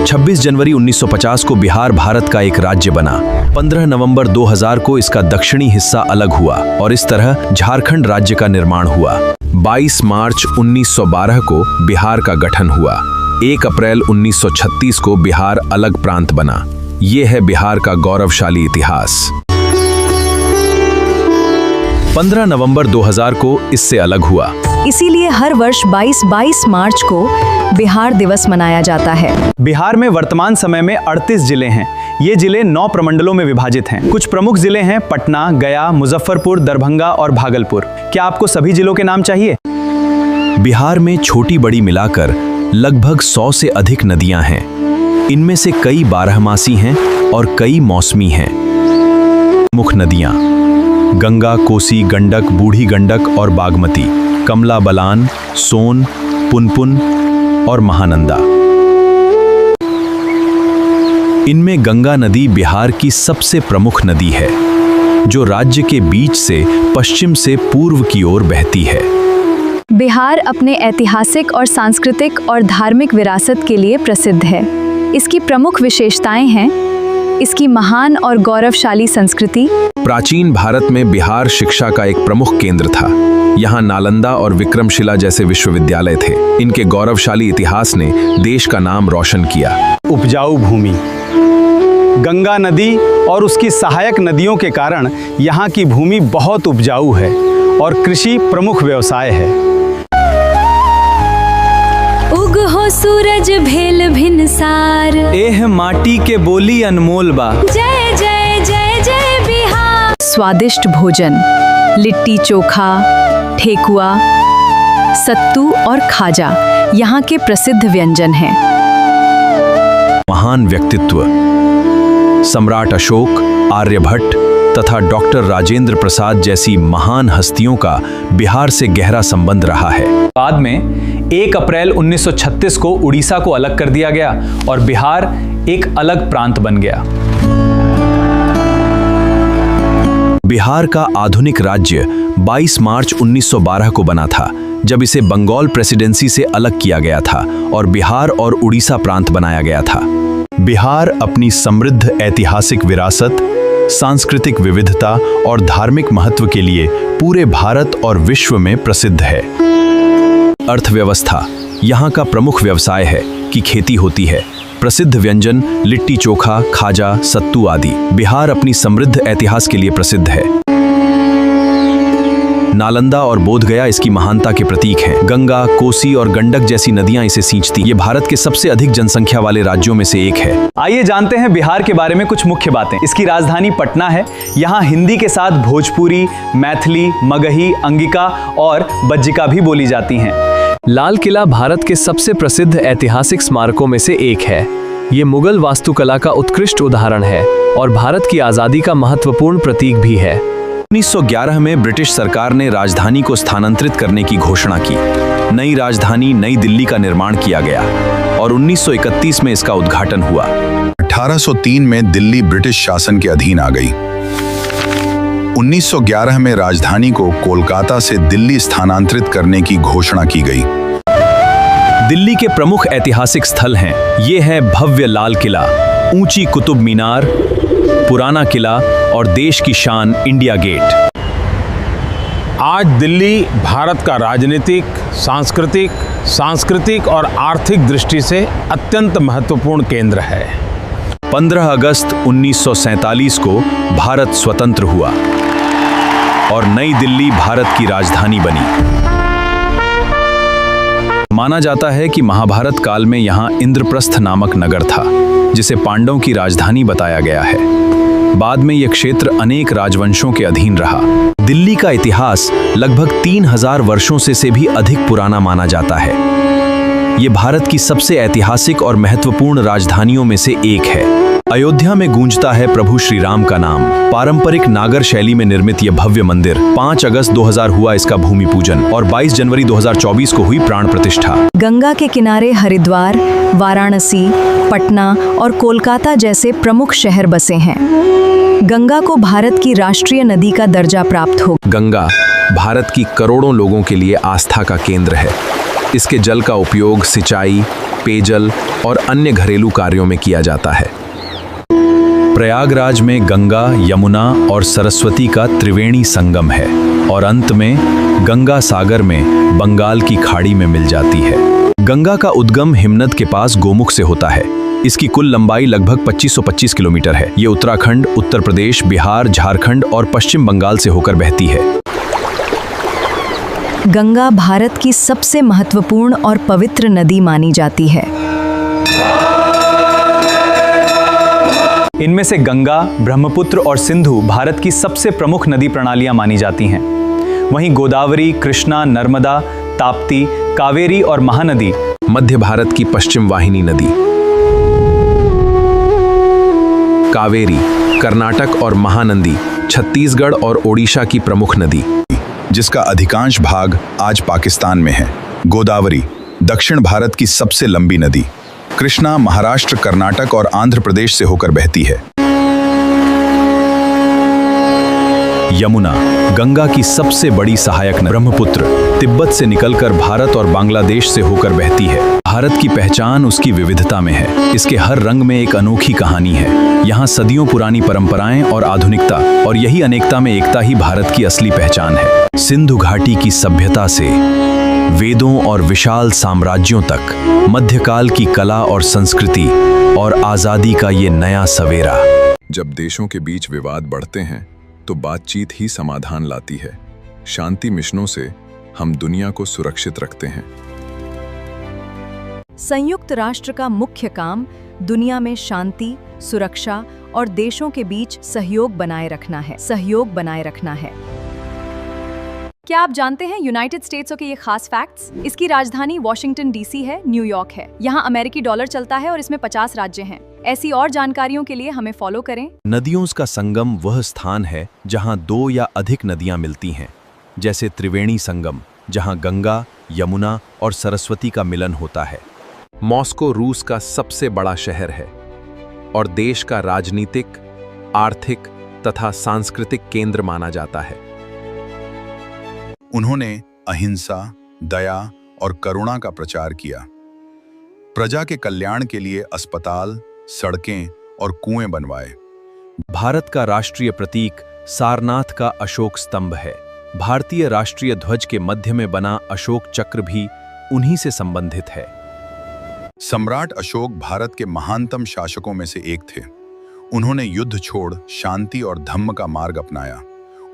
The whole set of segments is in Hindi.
26 जनवरी 1950 को बिहार भारत का एक राज्य बना। 15 नवंबर 2000 को इसका दक्षिणी हिस्सा अलग हुआ और इस तरह झारखंड राज्य का निर्माण हुआ। 22 मार्च 1912 को बिहार का गठन हुआ। 1 अप्रैल 1936 को बिहार अलग प्रांत बना। ये है बिहार का गौरवशाली इतिहास। 15 नवंबर 2000 को इससे अलग हुआ। इसीलिए हर वर्ष 22 मार्च को बिहार दिवस मनाया जाता है। बिहार में वर्तमान समय में 38 जिले हैं। ये जिले 9 प्रमंडलों में विभाजित हैं। कुछ प्रमुख जिले हैं पटना, गया, मुजफ्फरपुर, दरभंगा और भागलपुर। क्या आपको सभी जिलों के नाम चाहिए? बिहार में छोटी बड़ी मिलाकर लगभग 100 से अधिक नदियां हैं। इनमें से कई बारहमासी हैं और कई मौसमी हैं। मुख्य नदियां गंगा, कोसी, गंडक, बूढ़ी गंडक और बागमती, कमला बलान, सोन, पुनपुन और महानंदा। इनमें गंगा नदी बिहार की सबसे प्रमुख नदी है, जो राज्य के बीच से पश्चिम से पूर्व की ओर बहती है। बिहार अपने ऐतिहासिक और सांस्कृतिक और धार्मिक विरासत के लिए प्रसिद्ध है। इसकी प्रमुख विशेषताएं हैं इसकी महान और गौरवशाली संस्कृति। प्राचीन भारत में बिहार शिक्षा का एक प्रमुख केंद्र था। यहाँ नालंदा और विक्रमशिला जैसे विश्वविद्यालय थे। इनके गौरवशाली इतिहास ने देश का नाम रोशन किया। उपजाऊ भूमि। गंगा नदी और उसकी सहायक नदियों के कारण यहाँ की भूमि बहुत उपजाऊ है और कृषि प्रमुख व्यवसाय है। उग हो सूरज भेल भिनसार, एह माटी के बोली अनमोल बा। जय जय जय जय बिहार। स्वादिष्ट भोजन, लिट्टी चोखा, ठेकुआ, सत्तू और खाजा यहाँ के प्रसिद्ध व्यंजन हैं। महान व्यक्तित्व सम्राट अशोक, आर्यभट्ट तथा डॉक्टर राजेंद्र प्रसाद जैसी महान हस्तियों का बिहार से गहरा संबंध रहा है। बाद में 1 अप्रैल 1936 को उड़ीसा को अलग कर दिया गया और बिहार एक अलग प्रांत बन गया। बिहार का आधुनिक राज्य 22 मार्च 1912 को बना था, जब इसे बंगाल प्रेसिडेंसी से अलग किया गया था और बिहार और उड़ीसा प्रांत बनाया गया था। बिहार अपनी समृद्ध ऐतिहासिक विरासत, सांस्कृतिक विविधता और धार्मिक महत्व के लिए पूरे भारत और विश्व में प्रसिद्ध है। अर्थव्यवस्था यहाँ का प्रमुख व्यवसाय है कि खेती होती है। प्रसिद्ध व्यंजन लिट्टी चोखा, खाजा, सत्तू आदि। बिहार अपनी समृद्ध इतिहास के लिए प्रसिद्ध है। नालंदा और बोधगया इसकी महानता के प्रतीक हैं। गंगा, कोसी और गंडक जैसी नदियां इसे सींचती। ये भारत के सबसे अधिक जनसंख्या वाले राज्यों में से एक है। आइए जानते हैं बिहार के बारे में कुछ मुख्य बातें। इसकी राजधानी पटना है। यहाँ हिंदी के साथ भोजपुरी, मैथिली, मगही, अंगिका और बज्जिका भी बोली जाती हैं। लाल किला भारत के सबसे प्रसिद्ध ऐतिहासिक स्मारकों में से एक है। ये मुगल वास्तुकला का उत्कृष्ट उदाहरण है और भारत की आज़ादी का महत्वपूर्ण प्रतीक भी है। 1911 में ब्रिटिश सरकार ने राजधानी को स्थानांतरित करने की घोषणा की। नई राजधानी नई दिल्ली का निर्माण किया गया और 1931 में इसका उद्घाटन हुआ। 1803 में दिल्ली ब्रिटिश शासन के अधीन आ गई। 1911 में राजधानी को कोलकाता से दिल्ली स्थानांतरित करने की घोषणा की गई। दिल्ली के प्रमुख ऐतिहासिक स्थल हैं। ये है भव्य लाल किला, ऊंची कुतुब मीनार, पुराना किला और देश की शान इंडिया गेट। आज दिल्ली भारत का राजनीतिक, सांस्कृतिक और आर्थिक दृष्टि से अत्यंत महत्वपूर्ण केंद्र है। 15 अगस्त 1947 को भारत स्वतंत्र हुआ और नई दिल्ली भारत की राजधानी बनी। माना जाता है कि महाभारत काल में यहाँ इंद्रप्रस्थ नामक नगर था, जिसे पांडवों की राजधानी बताया गया है। बाद में यह क्षेत्र अनेक राजवंशों के अधीन रहा। दिल्ली का इतिहास लगभग 3000 वर्षों से भी अधिक पुराना माना जाता है। ये भारत की सबसे ऐतिहासिक और महत्वपूर्ण राजधानियों में से एक है। अयोध्या में गूंजता है प्रभु श्री राम का नाम। पारंपरिक नागर शैली में निर्मित यह भव्य मंदिर 5 अगस्त 2000 हुआ इसका भूमि पूजन और 22 जनवरी 2024 को हुई प्राण प्रतिष्ठा। गंगा के किनारे हरिद्वार, वाराणसी, पटना और कोलकाता जैसे प्रमुख शहर बसे हैं। गंगा को भारत की राष्ट्रीय नदी का दर्जा प्राप्त हो। गंगा भारत की करोड़ों लोगों के लिए आस्था का केंद्र है। इसके जल का उपयोग सिंचाई, पेयजल और अन्य घरेलू कार्यों में किया जाता है। प्रयागराज में गंगा, यमुना और सरस्वती का त्रिवेणी संगम है और अंत में गंगा सागर में बंगाल की खाड़ी में मिल जाती है। गंगा का उद्गम हिमनद के पास गोमुख से होता है। इसकी कुल लंबाई लगभग 2525 किलोमीटर है। ये उत्तराखंड, उत्तर प्रदेश, बिहार, झारखंड और पश्चिम बंगाल से होकर बहती है। गंगा भारत की सबसे महत्वपूर्ण और पवित्र नदी मानी जाती है। इनमें से गंगा, ब्रह्मपुत्र और सिंधु भारत की सबसे प्रमुख नदी प्रणालियां मानी जाती हैं। वहीं गोदावरी, कृष्णा, नर्मदा, ताप्ती, कावेरी और महानदी मध्य भारत की पश्चिम वाहिनी नदी। कावेरी कर्नाटक और महानदी छत्तीसगढ़ और ओडिशा की प्रमुख नदी, जिसका अधिकांश भाग आज पाकिस्तान में है। गोदावरी दक्षिण भारत की सबसे लंबी नदी। कृष्णा महाराष्ट्र, कर्नाटक और आंध्र प्रदेश से होकर बहती है। यमुना गंगा की सबसे बड़ी सहायक नदी। ब्रह्मपुत्र तिब्बत से निकलकर भारत और बांग्लादेश से होकर बहती है। भारत की पहचान उसकी विविधता में है। इसके हर रंग में एक अनोखी कहानी है। यहाँ सदियों पुरानी परंपराएं और आधुनिकता, और यही अनेकता में एकता ही भारत की असली पहचान है। सिंधु घाटी की सभ्यता से वेदों और विशाल साम्राज्यों तक, मध्यकाल की कला और संस्कृति और आजादी का ये नया सवेरा। जब देशों के बीच विवाद बढ़ते हैं तो बातचीत ही समाधान लाती है। शांति मिशनों से हम दुनिया को सुरक्षित रखते हैं। संयुक्त राष्ट्र का मुख्य काम दुनिया में शांति, सुरक्षा और देशों के बीच सहयोग बनाए रखना है। क्या आप जानते हैं यूनाइटेड स्टेट्स के ये खास फैक्ट्स? इसकी राजधानी वॉशिंगटन डीसी है, न्यूयॉर्क है। यहाँ अमेरिकी डॉलर चलता है और इसमें 50 राज्य हैं। ऐसी और जानकारियों के लिए हमें फॉलो करें। नदियों का संगम वह स्थान है जहाँ दो या अधिक नदियाँ मिलती हैं, जैसे त्रिवेणी संगम, जहाँ गंगा, यमुना और सरस्वती का मिलन होता है। मॉस्को रूस का सबसे बड़ा शहर है और देश का राजनीतिक, आर्थिक तथा सांस्कृतिक केंद्र माना जाता है। उन्होंने अहिंसा, दया और करुणा का प्रचार किया। प्रजा के कल्याण के लिए अस्पताल, सड़कें और कुएं बनवाए। भारत का राष्ट्रीय प्रतीक सारनाथ का अशोक स्तंभ है। भारतीय राष्ट्रीय ध्वज के मध्य में बना अशोक चक्र भी उन्हीं से संबंधित है। सम्राट अशोक भारत के महानतम शासकों में से एक थे। उन्होंने युद्ध छोड़ शांति और धम्म का मार्ग अपनाया।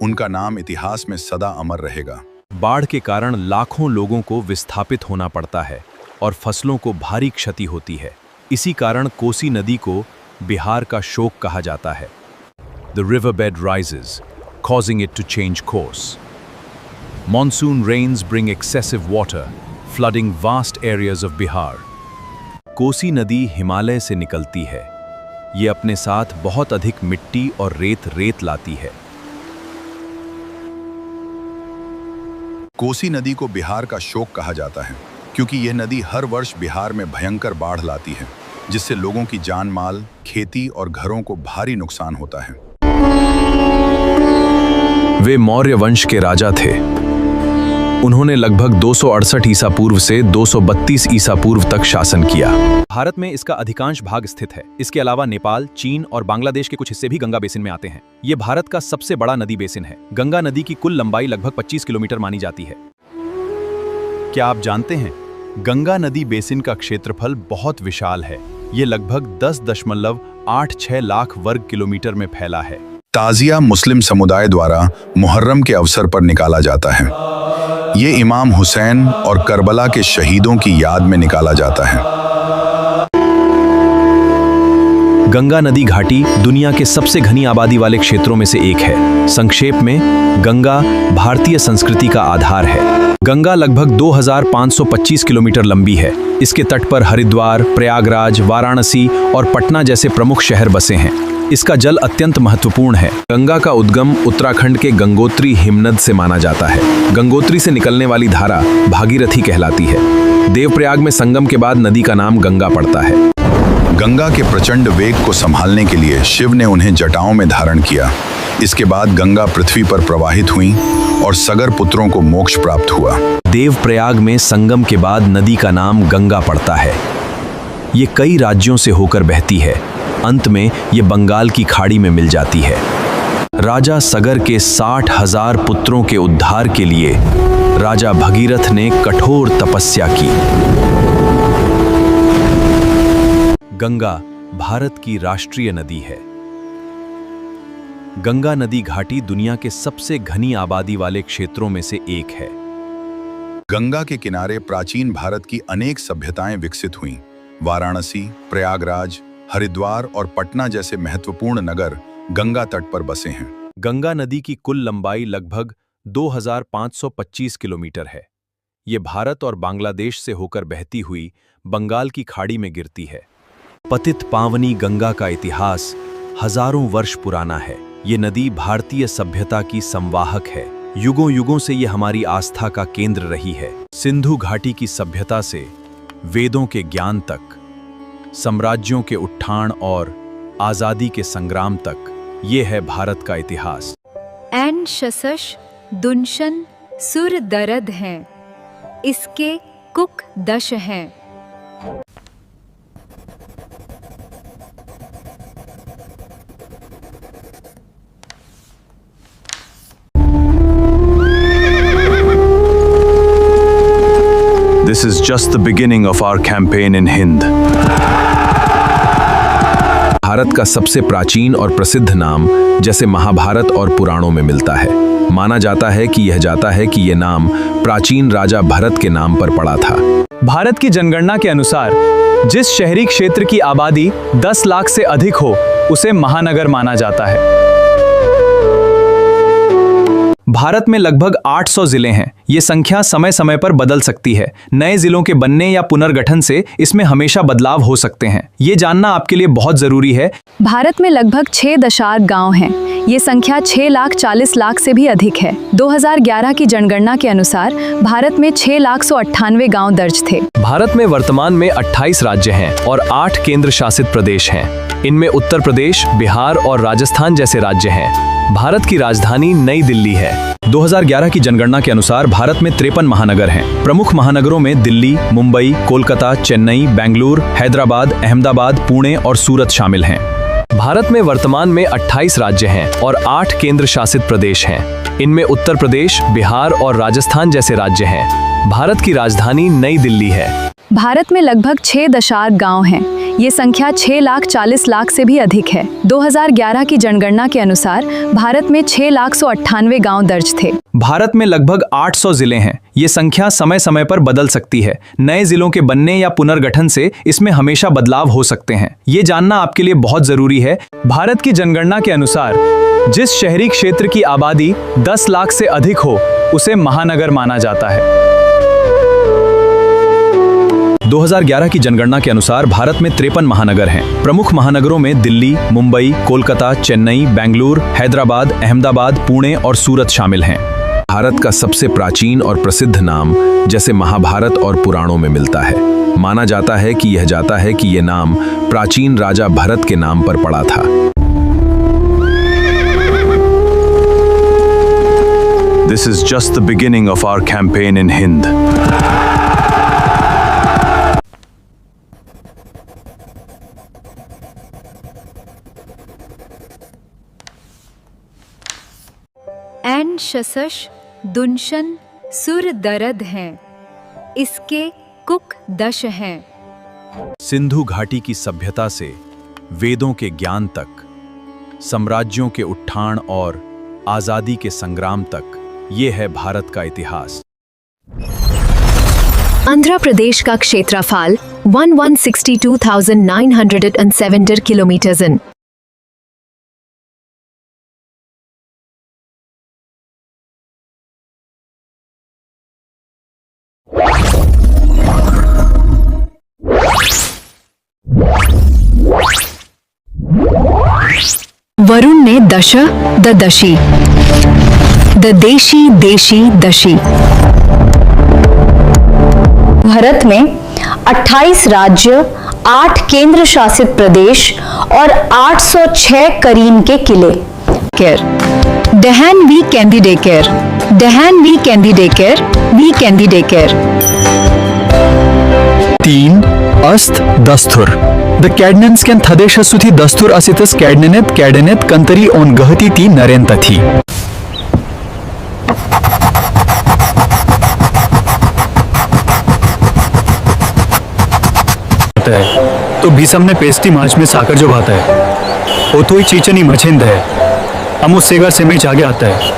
उनका नाम इतिहास में सदा अमर रहेगा। बाढ़ के कारण लाखों लोगों को विस्थापित होना पड़ता है और फसलों को भारी क्षति होती है। इसी कारण कोसी नदी को बिहार का शोक कहा जाता है। The riverbed rises, causing it to change course. Monsoon rains bring excessive water, flooding vast areas of Bihar. Kosi नदी हिमालय से निकलती है। ये अपने साथ बहुत अधिक मिट्टी और रेत लाती है। कोसी नदी को बिहार का शोक कहा जाता है क्योंकि यह नदी हर वर्ष बिहार में भयंकर बाढ़ लाती है, जिससे लोगों की जान माल, खेती और घरों को भारी नुकसान होता है। वे मौर्य वंश के राजा थे। उन्होंने लगभग 268 ईसा पूर्व से 232 ईसा पूर्व तक शासन किया। भारत में इसका अधिकांश भाग स्थित है। इसके अलावा नेपाल, चीन और बांग्लादेश के कुछ हिस्से भी गंगा बेसिन में आते हैं। ये भारत का सबसे बड़ा नदी बेसिन है। गंगा नदी की कुल लंबाई लगभग 25 किलोमीटर मानी जाती है। क्या आप जानते हैं, गंगा नदी बेसिन का क्षेत्रफल बहुत विशाल है। ये लगभग 10.86 लाख वर्ग किलोमीटर में फैला है। ताजिया मुस्लिम समुदाय द्वारा मुहर्रम के अवसर पर निकाला जाता है। ये इमाम हुसैन और करबला के शहीदों की याद में निकाला जाता है। गंगा नदी घाटी दुनिया के सबसे घनी आबादी वाले क्षेत्रों में से एक है। संक्षेप में, गंगा भारतीय संस्कृति का आधार है। गंगा लगभग 2525 किलोमीटर लंबी है। इसके तट पर हरिद्वार, प्रयागराज, वाराणसी और पटना जैसे प्रमुख शहर बसे हैं। इसका जल अत्यंत महत्वपूर्ण है। गंगा का उद्गम उत्तराखंड के गंगोत्री हिमनद से माना जाता है। गंगोत्री से निकलने वाली धारा भागीरथी कहलाती है। देवप्रयाग में संगम के बाद नदी का नाम गंगा पड़ता है। गंगा के प्रचंड वेग को संभालने के लिए शिव ने उन्हें जटाओं में धारण किया। इसके बाद गंगा पृथ्वी पर प्रवाहित हुई और सगर पुत्रों को मोक्ष प्राप्त हुआ। देवप्रयाग में संगम के बाद नदी का नाम गंगा पड़ता है। ये कई राज्यों से होकर बहती है। अंत में ये बंगाल की खाड़ी में मिल जाती है। राजा सगर के 60,000 पुत्रों के उद्धार के लिए राजा भगीरथ ने कठोर तपस्या की। गंगा भारत की राष्ट्रीय नदी है। गंगा नदी घाटी दुनिया के सबसे घनी आबादी वाले क्षेत्रों में से एक है। गंगा के किनारे प्राचीन भारत की अनेक सभ्यताएं विकसित हुईं। वाराणसी, प्रयागराज, हरिद्वार और पटना जैसे महत्वपूर्ण नगर गंगा तट पर बसे हैं। गंगा नदी की कुल लंबाई लगभग 2525 किलोमीटर है। ये भारत और बांग्लादेश से होकर बहती हुई बंगाल की खाड़ी में गिरती है। पतित पावनी गंगा का इतिहास हजारों वर्ष पुराना है। ये नदी भारतीय सभ्यता की संवाहक है। युगों युगों से ये हमारी आस्था का केंद्र रही है। सिंधु घाटी की सभ्यता से वेदों के ज्ञान तक, साम्राज्यों के उत्थान और आजादी के संग्राम तक, ये है भारत का इतिहास। एन शशश दुनशन सुर दरद हैं, इसके कुक दश हैं। This is just the beginning of our campaign in Hind. Bharat का सबसे प्राचीन और प्रसिद्ध नाम जैसे महाभारत और पुराणों में मिलता है। माना जाता है कि यह नाम प्राचीन राजा भरत के नाम पर पड़ा था। भारत की जनगणना के अनुसार जिस शहरी क्षेत्र की आबादी 10 लाख से अधिक हो उसे महानगर माना जाता है। भारत में लगभग 800 जिले हैं। ये संख्या समय समय पर बदल सकती है। नए जिलों के बनने या पुनर्गठन से इसमें हमेशा बदलाव हो सकते हैं। ये जानना आपके लिए बहुत जरूरी है। भारत में लगभग 6 गांव हैं। ये संख्या 6,40,00,000 से भी अधिक है। 2011 की जनगणना के अनुसार भारत में 6,98,000 गांव दर्ज थे। भारत में वर्तमान में 28 राज्य हैं और 8 केंद्र शासित प्रदेश हैं। इनमें उत्तर प्रदेश, बिहार और राजस्थान जैसे राज्य हैं। भारत की राजधानी नई दिल्ली है। 2011 की जनगणना के अनुसार भारत में 53 महानगर हैं। प्रमुख महानगरों में दिल्ली, मुंबई, कोलकाता, चेन्नई, बेंगलुरु, हैदराबाद, अहमदाबाद, पुणे और सूरत शामिल हैं। भारत में वर्तमान में 28 राज्य हैं और 8 केंद्र शासित प्रदेश हैं। इनमें उत्तर प्रदेश, बिहार और राजस्थान जैसे राज्य हैं। भारत की राजधानी नई दिल्ली है। भारत में लगभग 6 गांव हैं। ये संख्या 6,40,00,000 से भी अधिक है। 2011 की जनगणना के अनुसार भारत में 6,98,000 गांव दर्ज थे। भारत में लगभग 800 जिले हैं। ये संख्या समय समय पर बदल सकती है। नए जिलों के बनने या पुनर्गठन से इसमें हमेशा बदलाव हो सकते हैं। ये जानना आपके लिए बहुत जरूरी है। भारत की जनगणना के अनुसार जिस शहरी क्षेत्र की आबादी 10 लाख से अधिक हो उसे महानगर माना जाता है। 2011 की जनगणना के अनुसार भारत में 53 महानगर हैं। प्रमुख महानगरों में दिल्ली, मुंबई, कोलकाता, चेन्नई, बेंगलुरु, हैदराबाद, अहमदाबाद, पुणे और सूरत शामिल हैं। भारत का सबसे प्राचीन और प्रसिद्ध नाम जैसे महाभारत और पुराणों में मिलता है। माना जाता है कि यह नाम प्राचीन राजा भरत के नाम पर पड़ा था। This is just the beginning of our campaign in Hind. एन शशश दुनशन सुर दरद हैं, इसके कुक दश हैं। सिंधु घाटी की सभ्यता से वेदों के ज्ञान तक, साम्राज्यों के उत्थान और आजादी के संग्राम तक, ये है भारत का इतिहास। आंध्र प्रदेश का क्षेत्रफल 1,62,970 किलोमीटर। वरुण ने दश द दशी द देशी देशी दशी। भारत में 28 राज्य, 8 केंद्र शासित प्रदेश और 806 करीम के किले। Dahan V Candidate, Dahan V Candidate, V Candidate. 3. Ast Dastur. The Cadnans can Thadesha Suthi Dastur Asitas Cadnenet Kantari on Gahati Ti Narentathi. तो भीसम ने पेस्टी मार्च में साकर जो भाता है वो तो ही चीचनी मछिंद है अमु सेगा से में आगे आता है।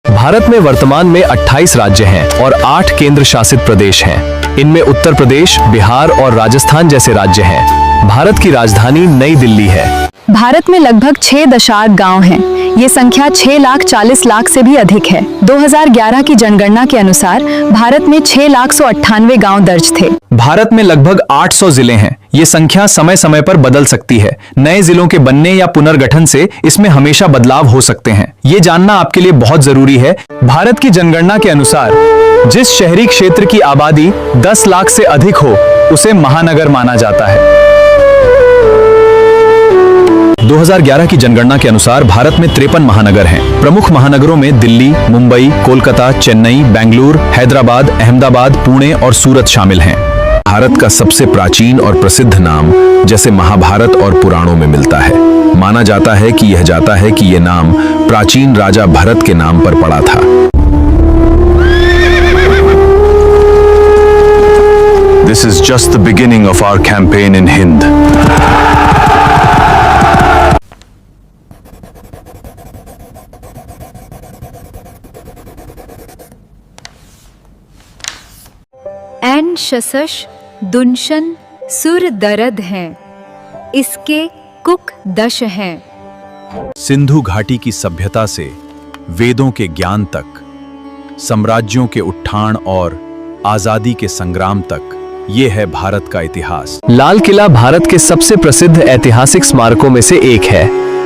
भारत में वर्तमान में 28 राज्य हैं और 8 केंद्र शासित प्रदेश हैं। इनमें उत्तर प्रदेश, बिहार और राजस्थान जैसे राज्य हैं। भारत की राजधानी नई दिल्ली है। भारत में लगभग 6 गांव हैं। ये संख्या 6,40,00,000 से भी अधिक है। 2011 की जनगणना के अनुसार भारत में 6,98,000 गांव दर्ज थे। भारत में लगभग 800 जिले हैं। ये संख्या समय समय पर बदल सकती है। नए जिलों के बनने या पुनर्गठन से इसमें हमेशा बदलाव हो सकते हैं। ये जानना आपके लिए बहुत जरूरी है। भारत की जनगणना के अनुसार जिस शहरी क्षेत्र की आबादी 10 लाख से अधिक हो उसे महानगर माना जाता है। 2011 की जनगणना के अनुसार भारत में 53 महानगर हैं। प्रमुख महानगरों में दिल्ली, मुंबई, कोलकाता, चेन्नई, बेंगलुरु, हैदराबाद, अहमदाबाद, पुणे और सूरत शामिल हैं। भारत का सबसे प्राचीन और प्रसिद्ध नाम जैसे महाभारत और पुराणों में मिलता है। माना जाता है कि यह नाम प्राचीन राजा भरत के नाम पर पड़ा था। This is just the beginning of our campaign in Hind. एन शसश दुनशन सुर दरद हैं, इसके कुक दश हैं। सिंधु घाटी की सभ्यता से वेदों के ज्ञान तक, साम्राज्यों के उत्थान और आजादी के संग्राम तक, ये है भारत का इतिहास। लाल किला भारत के सबसे प्रसिद्ध ऐतिहासिक स्मारकों में से एक है।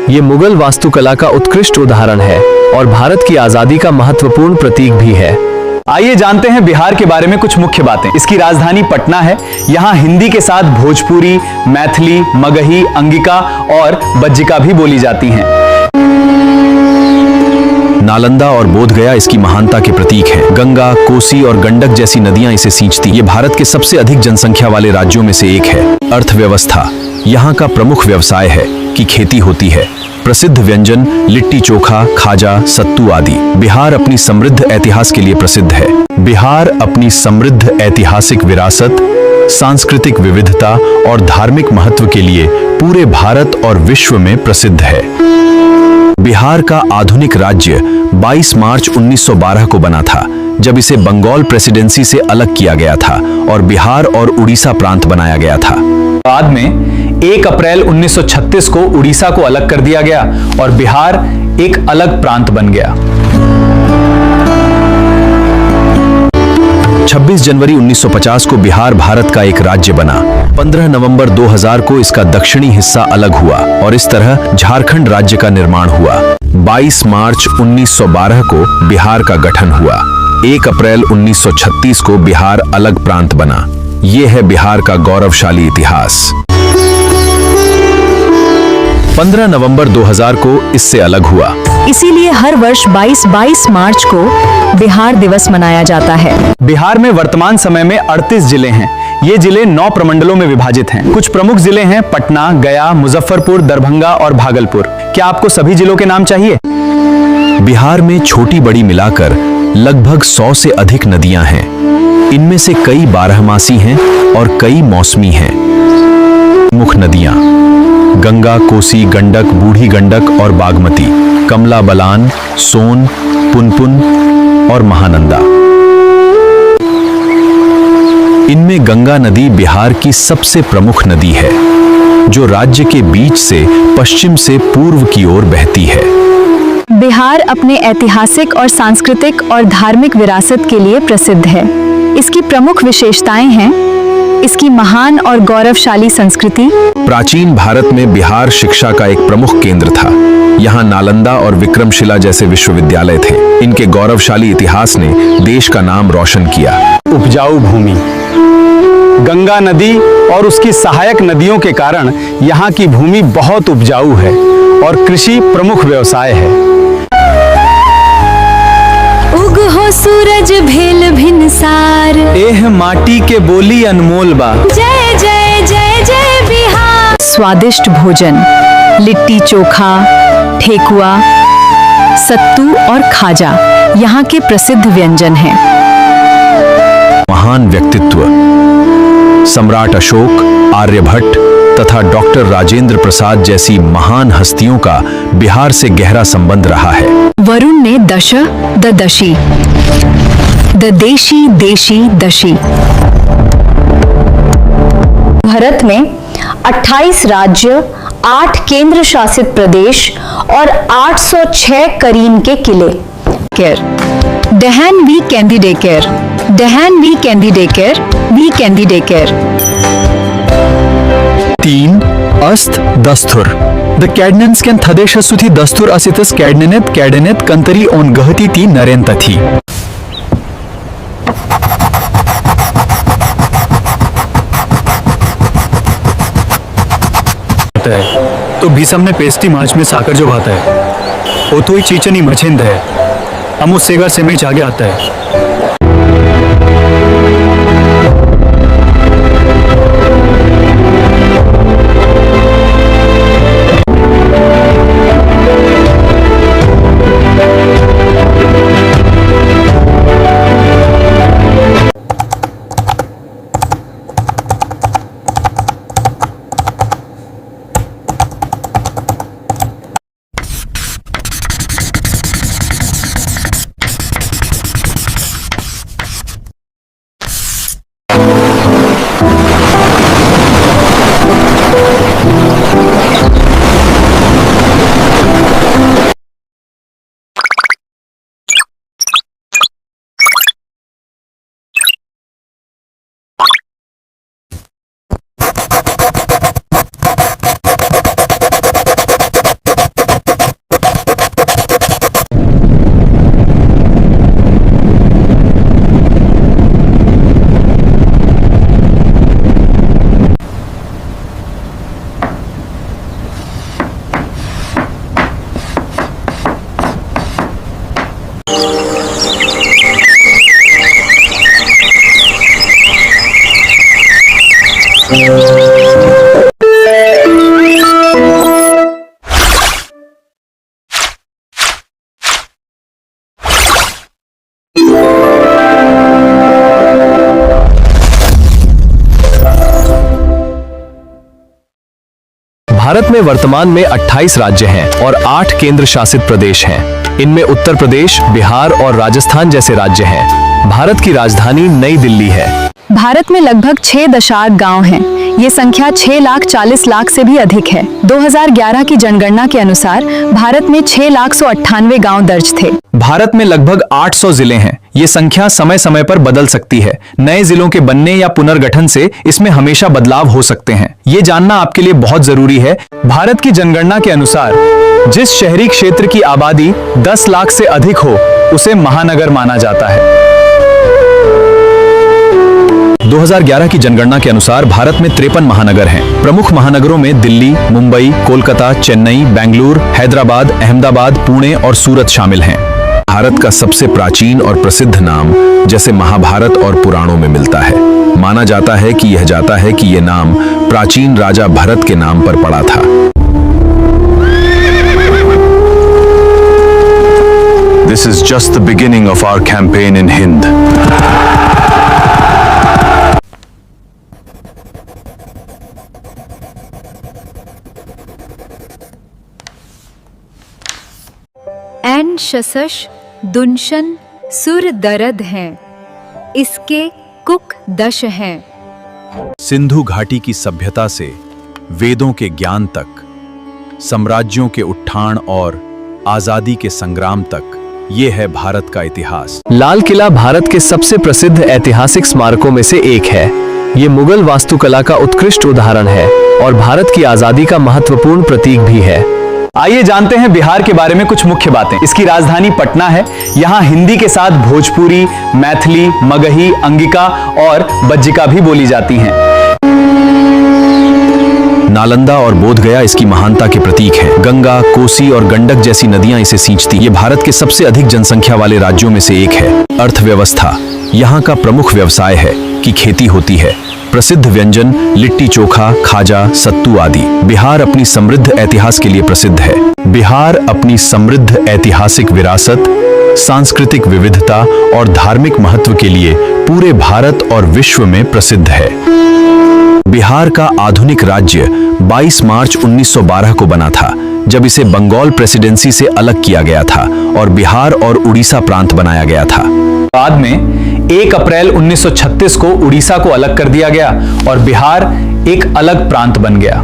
ये मुगल वास्तुकला का उत्कृष्ट उदाहरण है और भारत की आजादी का महत्वपूर्ण प्रतीक भी है। आइए जानते हैं बिहार के बारे में कुछ मुख्य बातें। इसकी राजधानी पटना है। यहाँ हिंदी के साथ भोजपुरी, मैथिली, मगही, अंगिका और बज्जिका भी बोली जाती हैं। नालंदा और बोधगया इसकी महानता के प्रतीक हैं। गंगा, कोसी और गंडक जैसी नदियां इसे सींचती। ये भारत के सबसे अधिक जनसंख्या वाले राज्यों में से एक है। अर्थव्यवस्था, यहाँ का प्रमुख व्यवसाय है कि खेती होती है। प्रसिद्ध व्यंजन लिट्टी चोखा, खाजा, सत्तू आदि। बिहार अपनी समृद्ध इतिहास के लिए प्रसिद्ध है। बिहार अपनी समृद्ध ऐतिहासिक विरासत, सांस्कृतिक विविधता और धार्मिक महत्व के लिए पूरे भारत और विश्व में प्रसिद्ध है। बिहार का आधुनिक राज्य 22 मार्च 1912 को बना था, जब इसे बंगाल प्रेसिडेंसी से अलग किया गया था और बिहार और उड़ीसा प्रांत बनाया गया था। बाद में 1 अप्रैल 1936 को उड़ीसा को अलग कर दिया गया और बिहार एक अलग प्रांत बन गया। 26 जनवरी 1950 को बिहार भारत का एक राज्य बना। 15 नवंबर 2000 को इसका दक्षिणी हिस्सा अलग हुआ और इस तरह झारखंड राज्य का निर्माण हुआ। 22 मार्च 1912 को बिहार का गठन हुआ। 1 अप्रैल 1936 को बिहार अलग प्रांत बना। ये है बिहार का गौरवशाली इतिहास। 15 नवंबर 2000 को इससे अलग हुआ। इसीलिए हर वर्ष 22 मार्च को बिहार दिवस मनाया जाता है। बिहार में वर्तमान समय में 38 जिले हैं। ये जिले 9 प्रमंडलों में विभाजित हैं। कुछ प्रमुख जिले हैं पटना, गया, मुजफ्फरपुर, दरभंगा और भागलपुर। क्या आपको सभी जिलों के नाम चाहिए? बिहार में छोटी बड़ी मिलाकर लगभग 100 से अधिक नदियां हैं। इनमें से कई बारहमासी हैं और कई मौसमी हैं। मुख्य नदियां गंगा, कोसी, गंडक, बूढ़ी गंडक और बागमती, कमला बलान, सोन, पुनपुन और महानंदा। इनमें गंगा नदी बिहार की सबसे प्रमुख नदी है, जो राज्य के बीच से पश्चिम से पूर्व की ओर बहती है। बिहार अपने ऐतिहासिक और सांस्कृतिक और धार्मिक विरासत के लिए प्रसिद्ध है। इसकी प्रमुख विशेषताएं हैं इसकी महान और गौरवशाली संस्कृति। प्राचीन भारत में बिहार शिक्षा का एक प्रमुख केंद्र था। यहाँ नालंदा और विक्रमशिला जैसे विश्वविद्यालय थे। इनके गौरवशाली इतिहास ने देश का नाम रोशन किया। उपजाऊ भूमि, गंगा नदी और उसकी सहायक नदियों के कारण यहाँ की भूमि बहुत उपजाऊ है और कृषि प्रमुख व्यवसाय है। उग हो सूरज भेल भिनसार, एह माटी के बोली अनमोल बा। जय जय जय जय बिहार। स्वादिष्ट भोजन, लिट्टी चोखा, ठेकुआ, सत्तू और खाजा यहाँ के प्रसिद्ध व्यंजन हैं। महान व्यक्तित्व सम्राट अशोक, आर्यभट्ट तथा डॉक्टर राजेंद्र प्रसाद जैसी महान हस्तियों का बिहार से गहरा संबंध रहा है। वरुण ने दश द दशी, द देशी देशी दशी। भारत में 28 राज्य, 8 केंद्र शासित प्रदेश और 806 करीन के किले। डहैन वी कैंडिडेकर, डहैन वी कैंडिडेकर, वी कैंडिडेकर। 3 अस्त दस्तुर। द कैडनेंस कैन थदेश सुथी दस्तुर असितस कैडनेनेत कैडनेत कंतरी ओन गहती ती नरेन तथी। तो भीसम ने पेस्टी मार्च में साकर जो भाता है वो तो ही चीचनी मछिंद है। हम उस सेगा से में आगे आता है। भारत में वर्तमान में 28 राज्य हैं और 8 केंद्र शासित प्रदेश हैं। इनमें उत्तर प्रदेश, बिहार और राजस्थान जैसे राज्य हैं। भारत की राजधानी नई दिल्ली है। भारत में लगभग 6.8 गांव हैं। ये संख्या 6,40,00,000 से भी अधिक है। 2011 की जनगणना के अनुसार भारत में 6,98,000 गांव दर्ज थे। भारत में लगभग 800 जिले हैं। ये संख्या समय समय पर बदल सकती है। नए जिलों के बनने या पुनर्गठन से इसमें हमेशा बदलाव हो सकते हैं। ये जानना आपके लिए बहुत जरूरी है। भारत की जनगणना के अनुसार जिस शहरी क्षेत्र की आबादी 10 लाख से अधिक हो उसे महानगर माना जाता है। 2011 की जनगणना के अनुसार भारत में 53 महानगर हैं। प्रमुख महानगरों में दिल्ली, मुंबई, कोलकाता, चेन्नई, बेंगलुरु, हैदराबाद, अहमदाबाद, पुणे और सूरत शामिल हैं। भारत का सबसे प्राचीन और प्रसिद्ध नाम जैसे महाभारत और पुराणों में मिलता है। माना जाता है कि यह नाम प्राचीन राजा भरत के नाम पर पड़ा था। This is just the beginning of our campaign in Hind. एन शसश दुनशन सुर दरद हैं, इसके कुक दश हैं। सिंधु घाटी की सभ्यता से वेदों के ज्ञान तक, साम्राज्यों के उत्थान और आजादी के संग्राम तक, ये है भारत का इतिहास। लाल किला भारत के सबसे प्रसिद्ध ऐतिहासिक स्मारकों में से एक है। ये मुगल वास्तुकला का उत्कृष्ट उदाहरण है और भारत की आजादी का महत्वपूर्ण प्रतीक भी है। आइए जानते हैं बिहार के बारे में कुछ मुख्य बातें। इसकी राजधानी पटना है। यहाँ हिंदी के साथ भोजपुरी, मैथिली, मगही, अंगिका और बज्जिका भी बोली जाती हैं। नालंदा और बोधगया इसकी महानता के प्रतीक हैं। गंगा, कोसी और गंडक जैसी नदियां इसे सींचती। ये भारत के सबसे अधिक जनसंख्या वाले राज्यों में से एक है। अर्थव्यवस्था, यहाँ का प्रमुख व्यवसाय है कि खेती होती है। प्रसिद्ध व्यंजन लिट्टी चोखा, खाजा, सत्तू आदि। बिहार अपनी समृद्ध इतिहास के लिए प्रसिद्ध है। बिहार अपनी समृद्ध ऐतिहासिक विरासत, सांस्कृतिक विविधता और धार्मिक महत्व के लिए पूरे भारत और विश्व में प्रसिद्ध है। बिहार का आधुनिक राज्य 22 मार्च 1912 को बना था, जब इसे बंगाल प्रेसिडेंसी से अलग किया गया था और बिहार और उड़ीसा प्रांत बनाया गया था। बाद में 1 अप्रैल 1936 को उड़ीसा को अलग कर दिया गया और बिहार एक अलग प्रांत बन गया।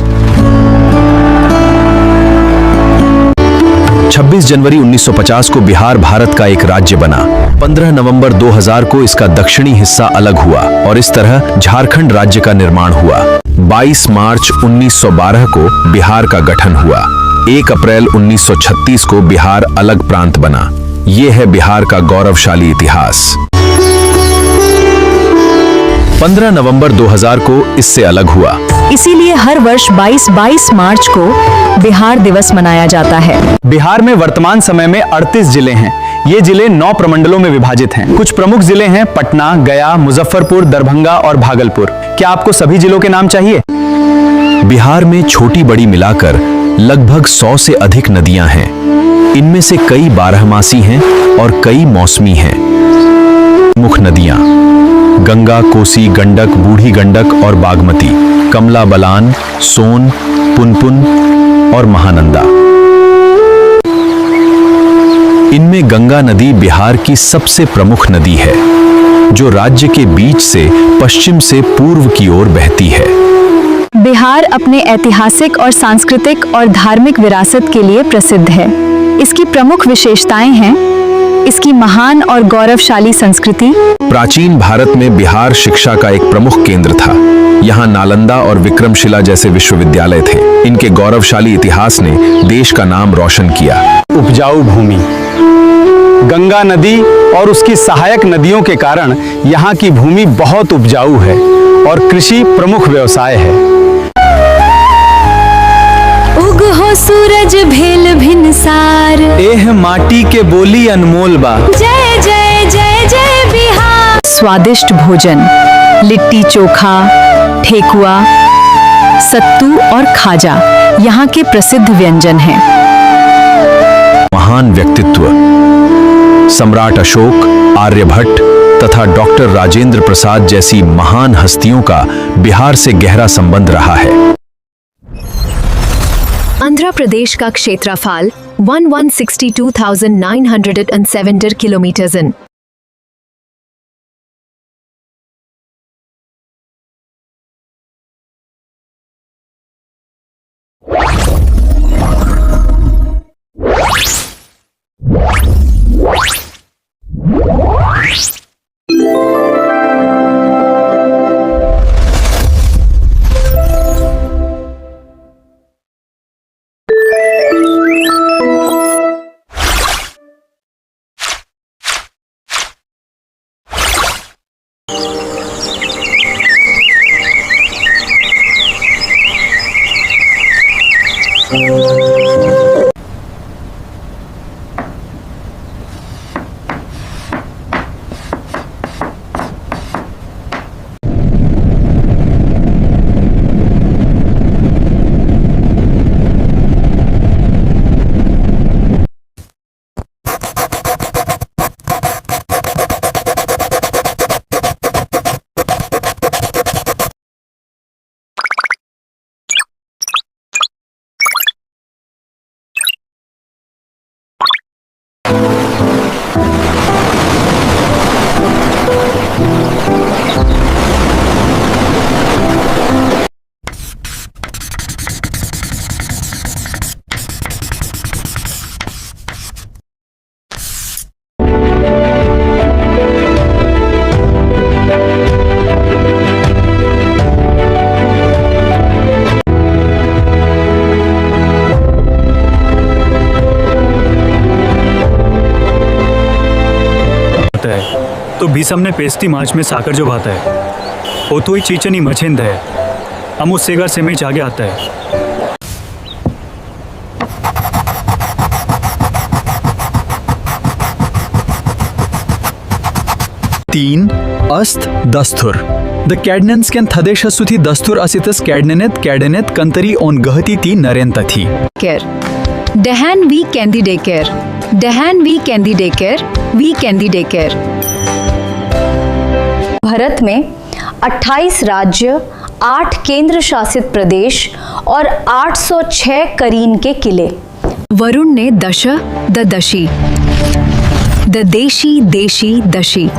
26 जनवरी 1950 को बिहार भारत का एक राज्य बना। 15 नवंबर 2000 को इसका दक्षिणी हिस्सा अलग हुआ और इस तरह झारखंड राज्य का निर्माण हुआ। 22 मार्च 1912 को बिहार का गठन हुआ। 1 अप्रैल 1936 को बिहार अलग प्रांत बना। ये है बिहार का गौरवशाली इतिहास। 15 नवंबर 2000 को इससे अलग हुआ। इसीलिए हर वर्ष 22 मार्च को बिहार दिवस मनाया जाता है। बिहार में वर्तमान समय में 38 जिले हैं। ये जिले 9 प्रमंडलों में विभाजित हैं। कुछ प्रमुख जिले हैं पटना, गया, मुजफ्फरपुर, दरभंगा और भागलपुर। क्या आपको सभी जिलों के नाम चाहिए? बिहार में छोटी बड़ी मिलाकर लगभग 100 से अधिक नदियां हैं। इनमें से कई बारहमासी हैं और कई मौसमी हैं। मुख्य नदियां गंगा, कोसी, गंडक, बूढ़ी गंडक और बागमती, कमला बलान, सोन, पुनपुन और महानंदा। इनमें गंगा नदी बिहार की सबसे प्रमुख नदी है, जो राज्य के बीच से पश्चिम से पूर्व की ओर बहती है। बिहार अपने ऐतिहासिक और सांस्कृतिक और धार्मिक विरासत के लिए प्रसिद्ध है। इसकी प्रमुख विशेषताएं हैं इसकी महान और गौरवशाली संस्कृति। प्राचीन भारत में बिहार शिक्षा का एक प्रमुख केंद्र था। यहाँ नालंदा और विक्रमशिला जैसे विश्वविद्यालय थे। इनके गौरवशाली इतिहास ने देश का नाम रोशन किया। उपजाऊ भूमि, गंगा नदी और उसकी सहायक नदियों के कारण यहाँ की भूमि बहुत उपजाऊ है और कृषि प्रमुख व्यवसाय है। उग हो सूरज भेल भिनसार, एह माटी के बोली अनमोल बा। जय जय जय जय बिहार। स्वादिष्ट भोजन, लिट्टी चोखा, ठेकुआ, सत्तू और खाजा यहाँ के प्रसिद्ध व्यंजन हैं। महान व्यक्तित्व सम्राट अशोक, आर्यभट्ट तथा डॉक्टर राजेंद्र प्रसाद जैसी महान हस्तियों का बिहार से गहरा संबंध रहा है। आंध्र प्रदेश का क्षेत्रफल 1,162,970 किलोमीटर तो भीसम ने पेस्टी मार्च में साकर जो भाता है वो तो ही चीचनी मछिंद है अमु सेगर से में आगे आता है। 3. अस्त दस्तुर द कॅडनेन्स कॅन थदेशसुथी दस्तुर असितस कॅडनेत कंतरी ओन गहती ती नरेंत थी केर डहैन वी कैंडी डेकेर डहैन वी कैंडी डेकेर वी कैंडी डेकेर। भारत में 28 राज्य, 8 केंद्र शासित प्रदेश और 806 करीन के किले। वरुण ने दश द दशी द देशी देशी दशी